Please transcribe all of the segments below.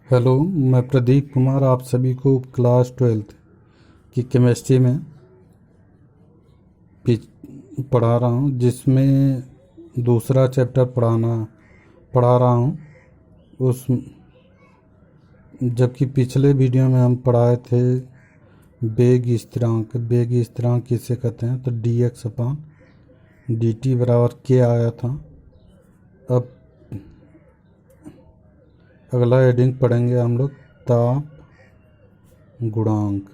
Hello, मैं प्रदीप कुमार आप सभी को क्लास 12th की केमिस्ट्री में पढ़ा रहा हूँ, जिसमें दूसरा चैप्टर पढ़ा रहा हूँ। उस जबकि पिछले वीडियो में हम पढ़ाए थे वेग स्थिरांक किसे कहते हैं, तो dx/dt बराबर k आया था। अब अगला हेडिंग पढ़ेंगे हम लोग ताप गुणांक।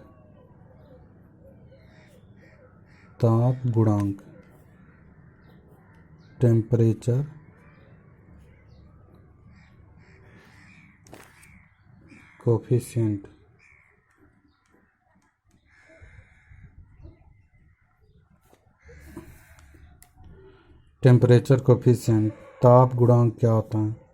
Temperature coefficient. टेम्परेचर कोफिशिएंट ताप गुणांक क्या होता है?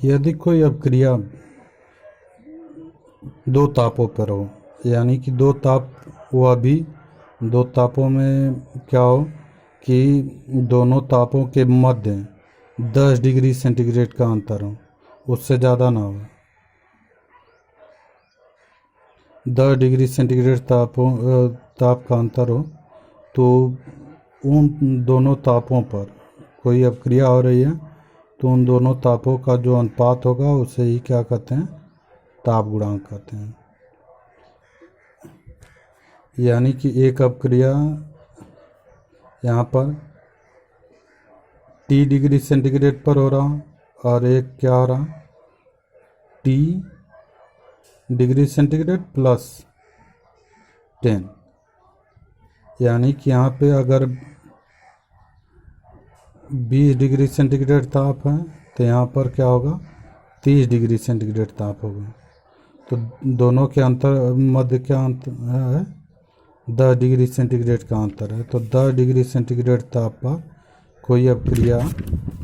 यदि कोई अभिक्रिया दो तापों पर हो, यानी कि दो ताप, वह भी दो तापों में क्या हो कि दोनों तापों के मध्य 10 डिग्री सेंटीग्रेड का अंतर हो, उससे ज़्यादा ना हो। 10 डिग्री सेंटीग्रेड ताप का अंतर हो, तो उन दोनों तापों पर कोई अभिक्रिया हो रही है, तो उन दोनों तापों का जो अनुपात होगा उसे ही क्या कहते हैं? ताप गुणांक कहते हैं। यानी कि एक अभिक्रिया यहाँ पर T डिग्री सेंटीग्रेड पर हो रहा और एक क्या हो रहा, T डिग्री सेंटीग्रेड प्लस 10। यानी कि यहाँ पे अगर 20 डिग्री सेंटीग्रेड ताप है, तो यहाँ पर क्या होगा? 30 डिग्री सेंटीग्रेड ताप होगा। तो दोनों के मध्य क्या अंतर है? 10 डिग्री सेंटीग्रेड का अंतर है। तो 10 डिग्री सेंटीग्रेड ताप पर कोई अभिक्रिया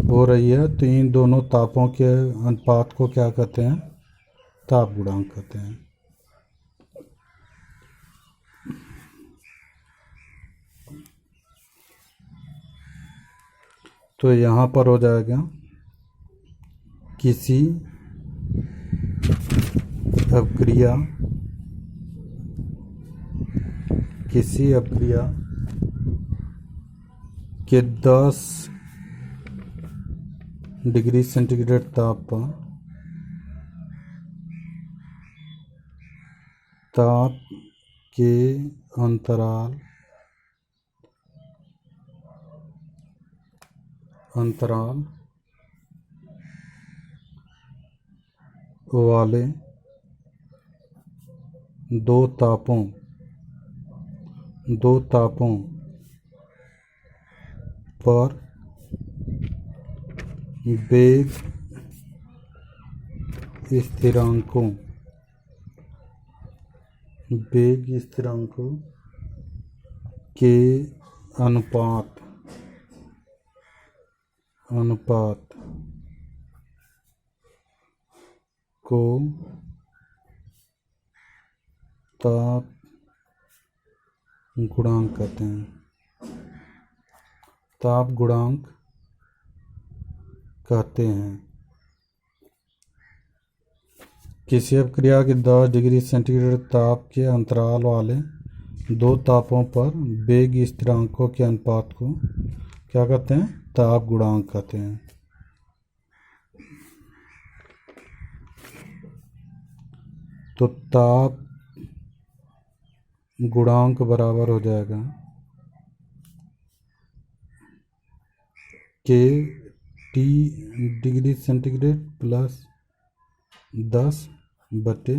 हो रही है, तो इन दोनों तापों के अनुपात को क्या कहते हैं? ताप गुणांक कहते हैं। तो यहाँ पर हो जाएगा किसी अभिक्रिया के 10 डिग्री सेंटीग्रेड ताप पर ताप के अंतराल वाले दो तापों पर वेग स्थिरांकों के अनुपात को ताप गुणांक कहते हैं। ताप गुणांक कहते हैं किसी अभिक्रिया के 10 डिग्री सेंटीग्रेड ताप के अंतराल वाले दो तापों पर वेग स्थिरांकों के अनुपात को क्या कहते हैं? ताप गुणांक कहते हैं। तो ताप गुणांक बराबर हो जाएगा के T डिग्री सेंटीग्रेड प्लस 10 बटे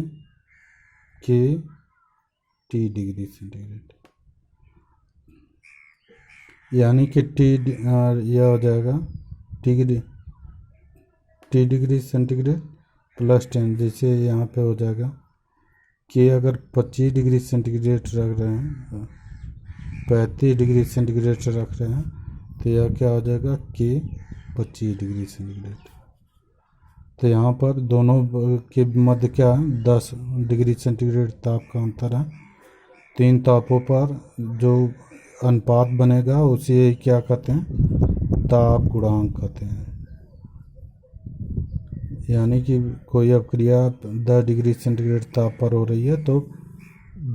के T डिग्री सेंटीग्रेड। यानी कि यह हो जाएगा T डिग्री सेंटीग्रेड प्लस 10, जैसे यहाँ पे हो जाएगा कि अगर 25 डिग्री सेंटीग्रेड रख रहे हैं, 35 डिग्री सेंटीग्रेड रख रहे हैं, तो यह क्या हो जाएगा कि 25 डिग्री सेंटीग्रेड। तो यहाँ पर दोनों के मध्य क्या है? 10 डिग्री सेंटीग्रेड ताप का अंतर है। तीन तापों पर जो अनुपात बनेगा उसे क्या कहते हैं, ताप गुणांक कहते हैं। यानी कि कोई अपक्रिया 10 डिग्री सेंटीग्रेड ताप पर हो रही है तो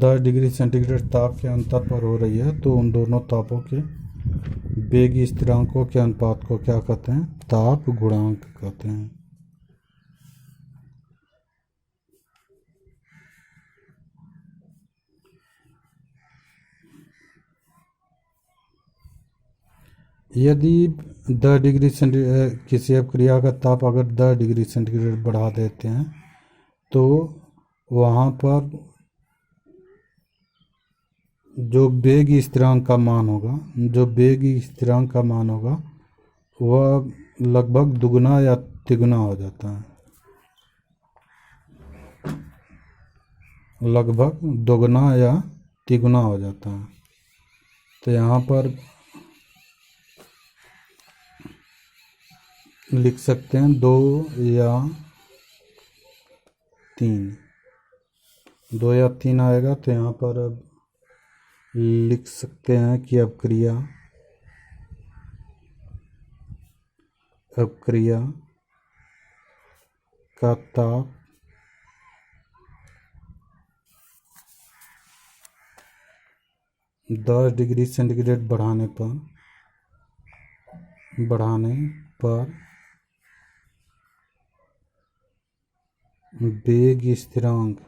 10 डिग्री सेंटीग्रेड ताप के अंतर पर हो रही है, तो उन दोनों तापों के वेग स्थिरांकों के अनुपात को क्या कहते हैं, ताप गुणांक कहते हैं। यदि 10 डिग्री सेंटीग्रेड किसी अपक्रिया का ताप अगर 10 डिग्री सेंटीग्रेड बढ़ा देते हैं तो वहाँ पर जो वेग स्थिरांक का मान होगा, वह लगभग दुगना या तिगुना हो जाता है, लगभग दोगुना या तिगुना हो जाता है। तो यहाँ पर लिख सकते हैं 2 या 3 आएगा। तो यहाँ पर अब लिख सकते हैं कि अपक्रिया का ताप दस डिग्री सेंटीग्रेड बढ़ाने पर वेग स्थिरांक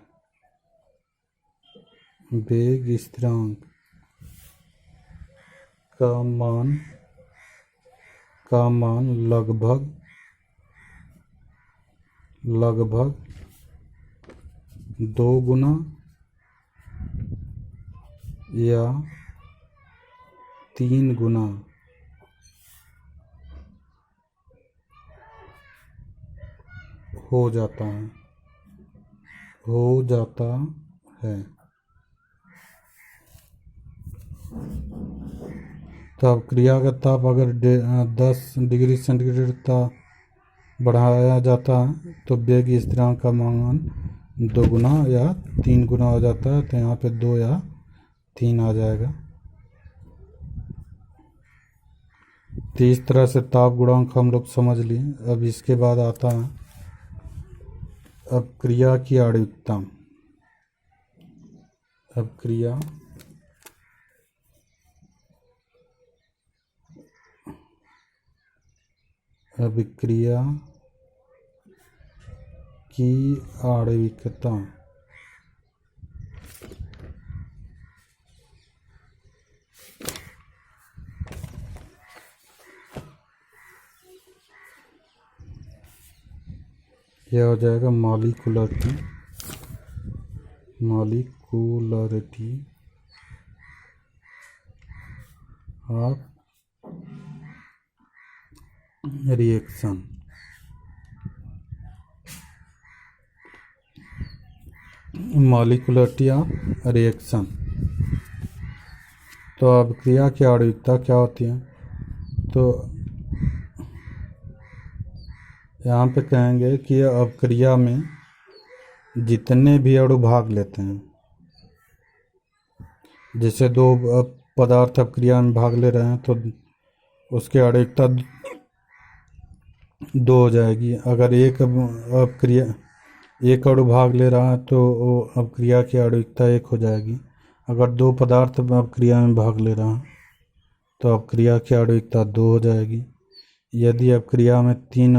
का मान लगभग 2 गुना या 3 गुना हो जाता है। तो अपक्रिया का ताप अगर 10 डिग्री सेंटीग्रेड ताप बढ़ाया जाता है तो वेग स्थिरांक का मान 2 गुना या 3 गुना हो जाता है। तो यहाँ पे 2 या 3 आ जाएगा। तो इस तरह से ताप गुणांक हम लोग समझ लिए। अब इसके बाद आता है अपक्रिया की आणविकता। अभिक्रिया की आणविकता यह हो जाएगा molecularity of reaction. Molecularity of reaction. तो अभिक्रिया की आणविकता क्या होती है? तो यहाँ पे कहेंगे कि अपक्रिया में जितने भी अणु भाग लेते हैं, जैसे 2 पदार्थ अपक्रिया में भाग ले रहे हैं तो उसकी आणविकता 2 हो जाएगी। अगर एक अणु भाग ले रहा है तो अपक्रिया की आणविकता 1 हो जाएगी। अगर 2 पदार्थ अपक्रिया में भाग ले रहा है तो अपक्रिया की आणविकता 2 हो जाएगी। यदि अपक्रिया में 3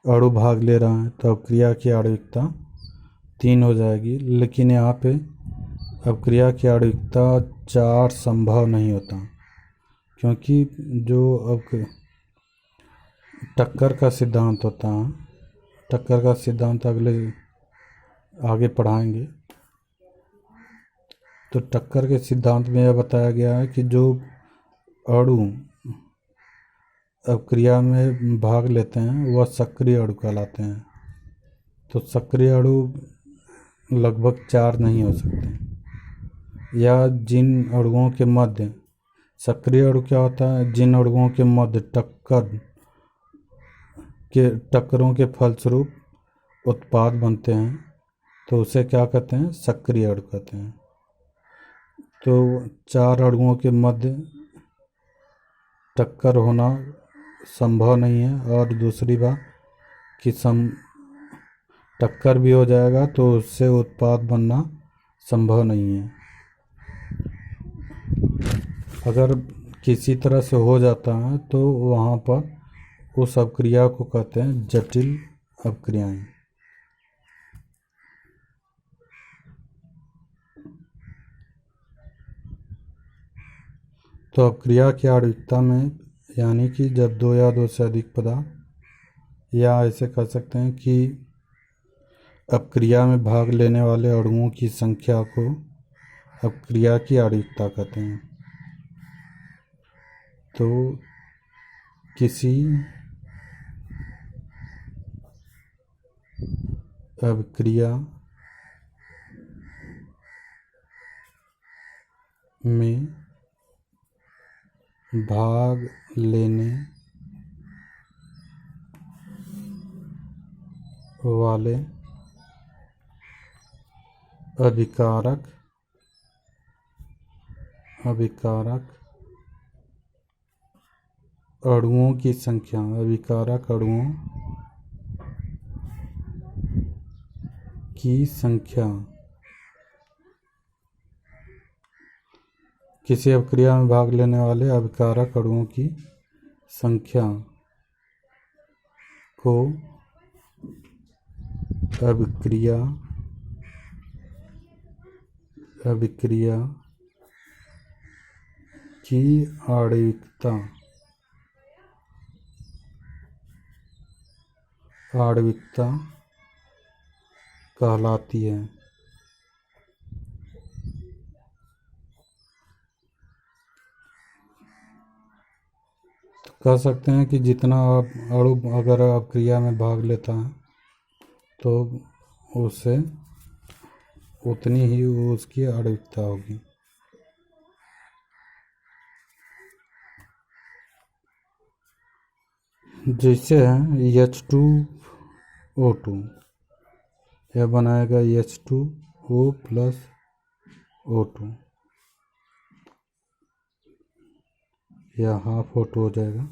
अणु भाग ले रहा है तो अपक्रिया की आणविकता 3 हो जाएगी। लेकिन यहाँ पे अपक्रिया की आणविकता 4 संभव नहीं होता, क्योंकि जो टक्कर का सिद्धांत होता है, टक्कर का सिद्धांत आगे पढ़ाएंगे। तो टक्कर के सिद्धांत में यह बताया गया है कि जो अणु अपक्रिया में भाग लेते हैं वह सक्रिय अणु कहलाते हैं। तो सक्रिय अणु लगभग 4 नहीं हो सकते। या जिन अणुओं के मध्य सक्रिय अणु क्या होता है? जिन अणुओं के मध्य टक्करों के फलस्वरूप उत्पाद बनते हैं तो उसे क्या कहते हैं? सक्रिय अणु कहते हैं। तो चार अणुओं के मध्य टक्कर होना संभव नहीं है, और दूसरी बात कि टक्कर भी हो जाएगा तो उससे उत्पाद बनना संभव नहीं है। अगर किसी तरह से हो जाता है तो वहाँ पर उस अपक्रिया को कहते हैं जटिल अपक्रियाएं। तो अपक्रिया की आणविकता में, यानी कि जब दो या दो से अधिक पदार्थ, या ऐसे कह सकते हैं कि अपक्रिया में भाग लेने वाले अणुओं की संख्या को अपक्रिया की आणविकता कहते हैं। तो किसी अपक्रिया में भाग लेने वाले अभिकारक अणुओं की संख्या, अभिकारक अणुओं की संख्या, किसी अपक्रिया में भाग लेने वाले अभिकारक अणुओं की संख्या को अभिक्रिया की आणविकता कहलाती है। तो कह सकते हैं कि जितना अणु अगर अपक्रिया में भाग लेता है तो उससे उतनी ही उसकी आणविकता होगी। जैसे है H2O2, यह बनाएगा H2O प्लस O2, या हाफ O2 हो जाएगा।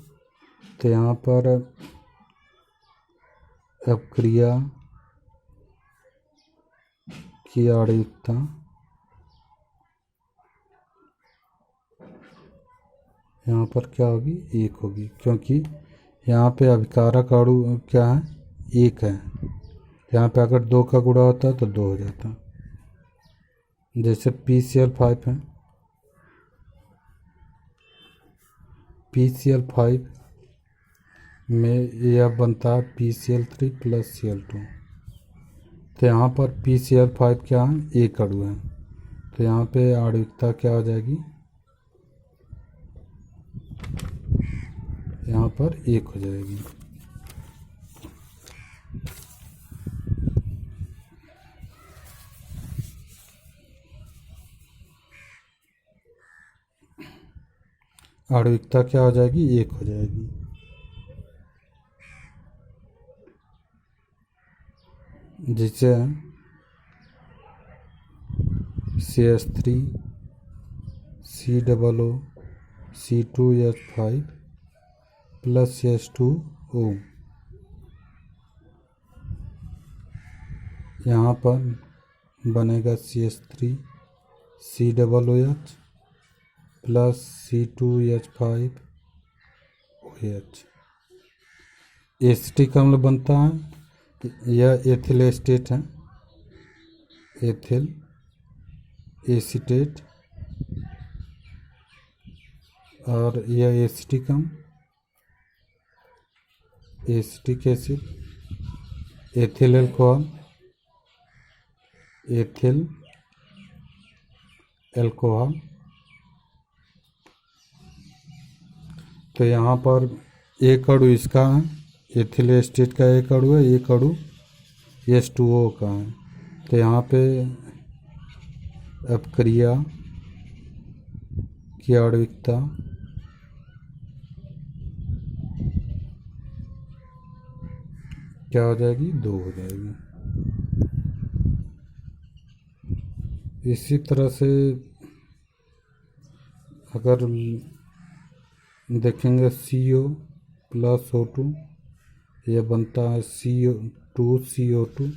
तो यहाँ पर अपक्रिया की आणविकता यहाँ पर क्या होगी, 1 होगी, क्योंकि यहाँ पे अभिकारक अणु क्या है, 1 है। यहाँ पे अगर 2 का गुणा होता है तो 2 हो जाता। जैसे PCl5 है, PCl5 में यह बनता है PCl3 प्लस Cl2। तो यहाँ पर PCl5 क्या है, 1 अणु है, तो यहाँ पे आणविकता क्या हो जाएगी, यहाँ पर 1 हो जाएगी। आणविकता क्या हो जाएगी, 1 हो जाएगी। जिससे CH3 COO C2H5 plus CH2O, यहाँ पर बनेगा CH3 COOH plus C2H5OH। Acetic अम्ल बनता है, यह एथिल एस्टेट है, एथिल एसीटेट, और यह एसिटिक अम्ल, acetic acid, ethyl alcohol, ethyl alcohol. तो यहाँ पर एक अणु इसका है, एथिल एस्टेट का एक अणु है, एक अणु H2O का है। तो यहाँ पे अपक्रिया की आणविकता क्या हो जाएगी, 2 हो जाएगी। इसी तरह से अगर देखेंगे CO प्लस O2, यह बनता है CO2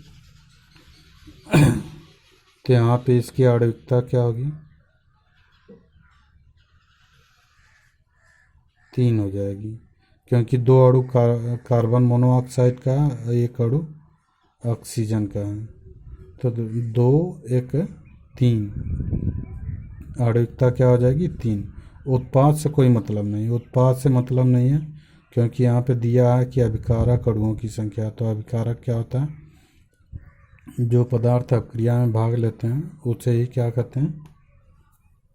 तो यहाँ पे इसकी आणविकता क्या होगी, 3 हो जाएगी, क्योंकि 2 अणु कार्बन मोनोऑक्साइड का है, 1 अणु ऑक्सीजन का है, तो 2 1 3 आणविकता क्या हो जाएगी, 3। उत्पाद से कोई मतलब नहीं, उत्पाद से मतलब नहीं है, क्योंकि यहाँ पे दिया है कि अभिकारक अणुओं की संख्या। तो अभिकारक क्या होता है, जो पदार्थ अपक्रिया में भाग लेते हैं उसे ही क्या कहते हैं,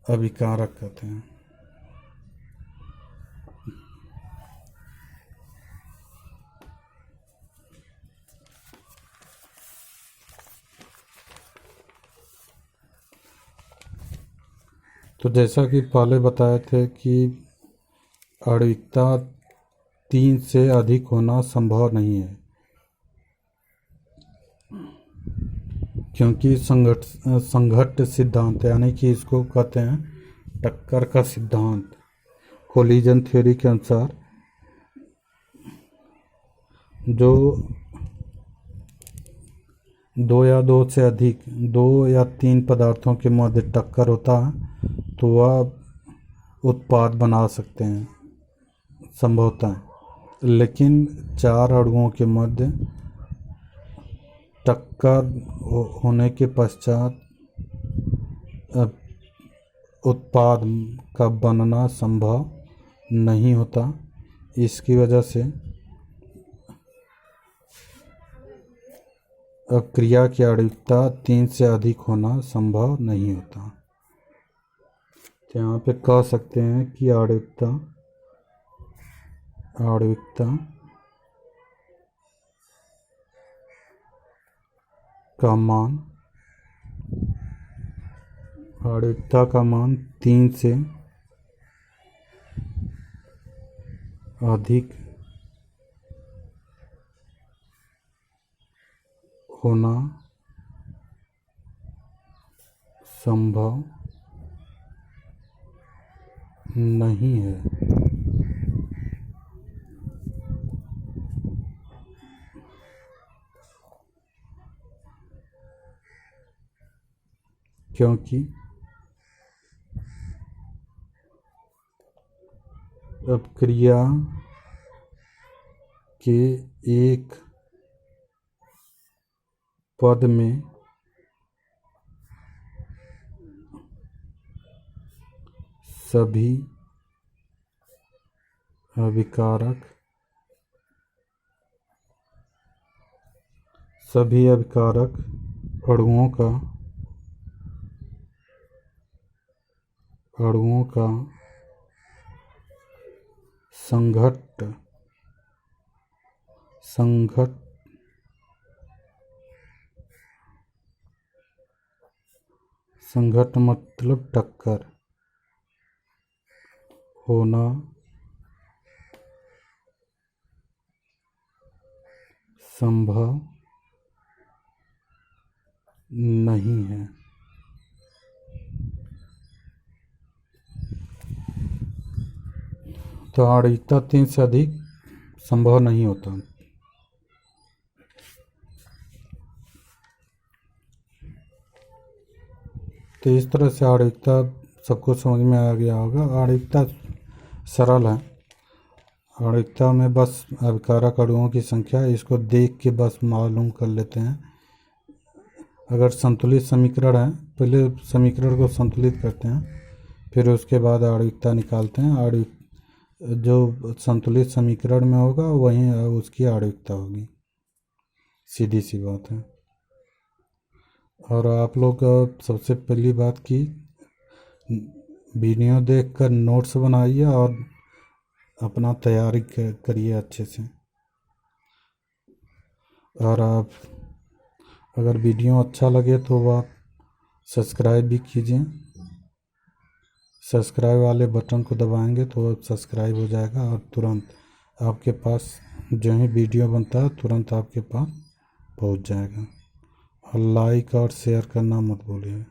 अभिकारक कहते हैं। तो जैसा कि पहले बताए थे कि आणविकता 3 से अधिक होना संभव नहीं है, क्योंकि संघट्ट सिद्धांत, यानी कि इसको कहते हैं टक्कर का सिद्धांत, कोलिजन थ्योरी के अनुसार जो 2 या 2 से अधिक 2 या 3 पदार्थों के मध्य टक्कर होता है तो वह उत्पाद बना सकते हैं संभवतः, लेकिन 4 अणुओं के मध्य टक्कर होने के पश्चात उत्पाद का बनना संभव नहीं होता। इसकी वजह से क्रिया की आणविकता 3 से अधिक होना संभव नहीं होता। तो यहाँ पे कह सकते हैं कि आणविकता का मान 3 से अधिक होना संभव नहीं है। क्योंकि अपक्रिया के एक पद में सभी अभिकारक अणुओं का संघट्ट मतलब टक्कर होना संभव नहीं है। तो आणविकता 3 से अधिक संभव नहीं होता। तो इस तरह से आणविकता सबको समझ में आ गया होगा। आणविकता सरल है। आणविकता में बस अभिकारक अणुओं की संख्या, इसको देख के बस मालूम कर लेते हैं। अगर संतुलित समीकरण है, पहले समीकरण को संतुलित करते हैं, फिर उसके बाद आणविकता निकालते हैं। जो संतुलित समीकरण में होगा वहीं उसकी आणविकता होगी, सीधी सी बात है। और आप लोग सबसे पहली बात की वीडियो देखकर नोट्स बनाइए और अपना तैयारी करिए अच्छे से। और आप अगर वीडियो अच्छा लगे तो आप सब्सक्राइब भी कीजिए। सब्सक्राइब वाले बटन को दबाएंगे तो सब्सक्राइब हो जाएगा और तुरंत आपके पास जो ही वीडियो बनता है तुरंत आपके पास पहुंच जाएगा। और लाइक और शेयर करना मत भूलिए।